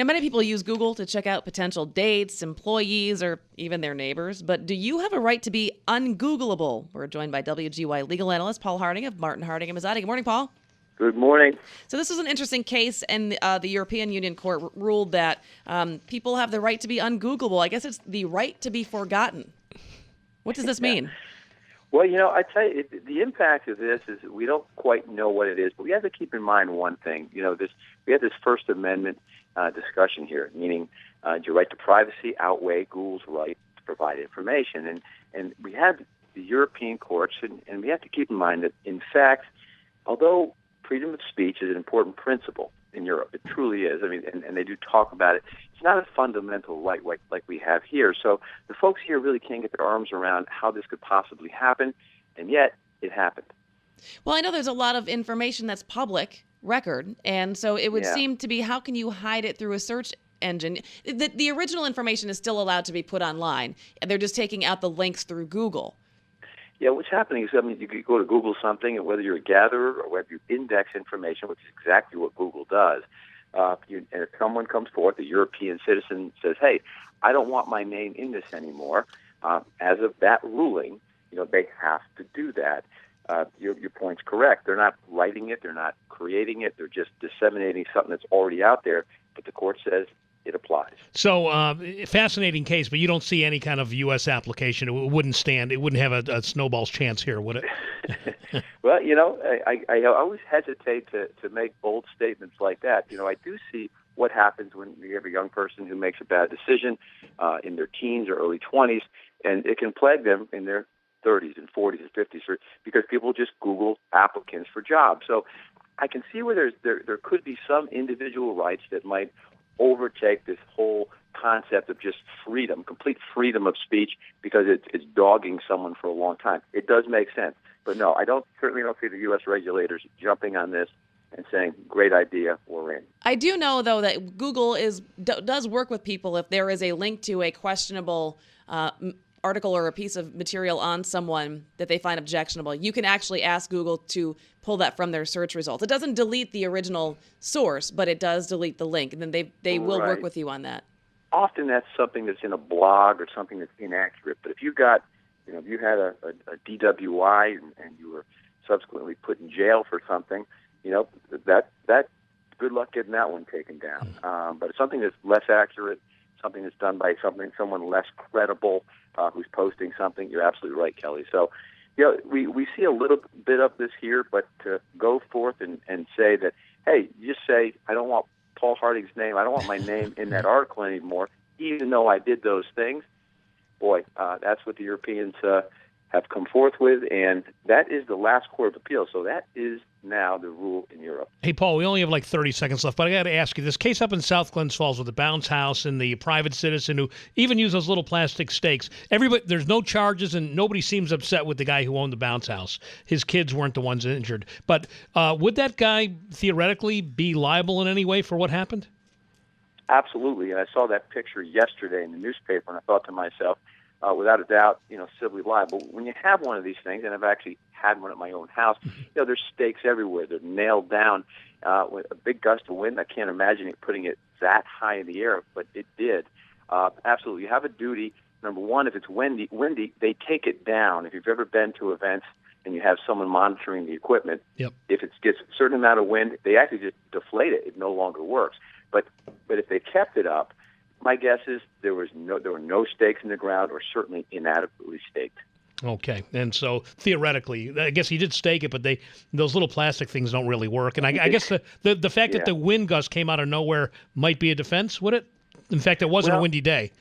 Now, many people use Google to check out potential dates, employees, or even their neighbors. But do you have a right to be unGoogleable? We're joined by WGY legal analyst Paul Harding of Martin, Harding & Mazzotti. Good morning, Paul. Good morning. So this was an interesting case, and the European Union Court ruled that people have the right to be unGoogleable. I guess it's the right to be forgotten. What does this mean? Well, I tell you, the impact of this is we don't quite know what it is, but we have to keep in mind one thing. We have this First Amendment discussion here, meaning your right to privacy outweigh Google's right to provide information. And we have the European courts, and we have to keep in mind that, in fact, although freedom of speech is an important principle in Europe, it truly is. I mean, and they do talk about it. It's not a fundamental right like we have here. So the folks here really can't get their arms around how this could possibly happen, and yet it happened. Well, I know there's a lot of information that's public record, and so it would seem to be, how can you hide it through a search engine? The original information is still allowed to be put online, and they're just taking out the links through Google. Yeah, what's happening is, you could go to Google something, and whether you're a gatherer or whether you index information, which is exactly what Google does, and if someone comes forth, a European citizen says, hey, I don't want my name in this anymore, as of that ruling, they have to do that. Your point's correct. They're not writing it. They're not creating it. They're just disseminating something that's already out there, but the court says it applies. So, fascinating case, but you don't see any kind of U.S. application. It wouldn't stand. It wouldn't have a snowball's chance here, would it? Well, I always hesitate to make bold statements like that. I do see what happens when you have a young person who makes a bad decision in their teens or early 20s, and it can plague them in their 30s and 40s and 50s, because people just Google applicants for jobs. So I can see where there could be some individual rights that might overtake this whole concept of just freedom, complete freedom of speech, because it's dogging someone for a long time. It does make sense. But no, certainly don't see the U.S. regulators jumping on this and saying, great idea, we're in. I do know, though, that Google does work with people if there is a link to a questionable article or a piece of material on someone that they find objectionable. You can actually ask Google to pull that from their search results. It doesn't delete the original source, but it does delete the link, and then they will work with you on that. Often that's something that's in a blog or something that's inaccurate. But if you got, if you had a DWI and you were subsequently put in jail for something, that good luck getting that one taken down. But it's something that's less accurate, something that's done by someone less credible who's posting something. You're absolutely right, Kelly. So, we see a little bit of this here, but to go forth and say that, hey, you just say, I don't want Paul Harding's name, I don't want my name in that article anymore, even though I did those things, boy, that's what the Europeans have come forth with, and that is the last court of appeal. So that is now the rule in Europe. Hey, Paul, we only have like 30 seconds left, but I got to ask you, this case up in South Glens Falls with the bounce house and the private citizen who even used those little plastic stakes, there's no charges and nobody seems upset with the guy who owned the bounce house. His kids weren't the ones injured. But would that guy theoretically be liable in any way for what happened? Absolutely, and I saw that picture yesterday in the newspaper, and I thought to myself, without a doubt, civilly liable. When you have one of these things, and I've actually had one at my own house, there's stakes everywhere. They're nailed down. With a big gust of wind, I can't imagine it putting it that high in the air, but it did. Absolutely. You have a duty. Number one, if it's windy, they take it down. If you've ever been to events and you have someone monitoring the equipment, if it gets a certain amount of wind, they actually just deflate it. It no longer works. But if they kept it up, my guess is there were no stakes in the ground, or certainly inadequately staked. Okay, and so theoretically, I guess he did stake it, but those little plastic things don't really work. And I guess the fact that the wind gust came out of nowhere might be a defense, would it? In fact, it wasn't a windy day.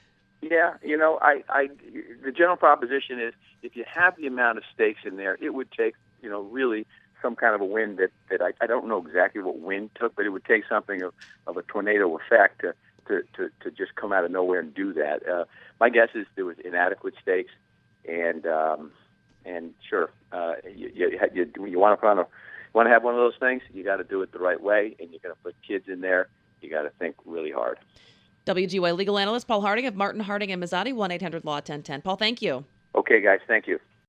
Yeah, the general proposition is if you have the amount of stakes in there, it would take really some kind of a wind that I don't know exactly what wind took, but it would take something of a tornado effect to just come out of nowhere and do that. My guess is there was inadequate stakes, and sure, you want to have one of those things, you got to do it the right way, and you're going to put kids in there. You got to think really hard. WGY legal analyst Paul Harding of Martin, Harding & Mazzotti, 1-800-LAW-1010. Paul, thank you. Okay, guys, thank you.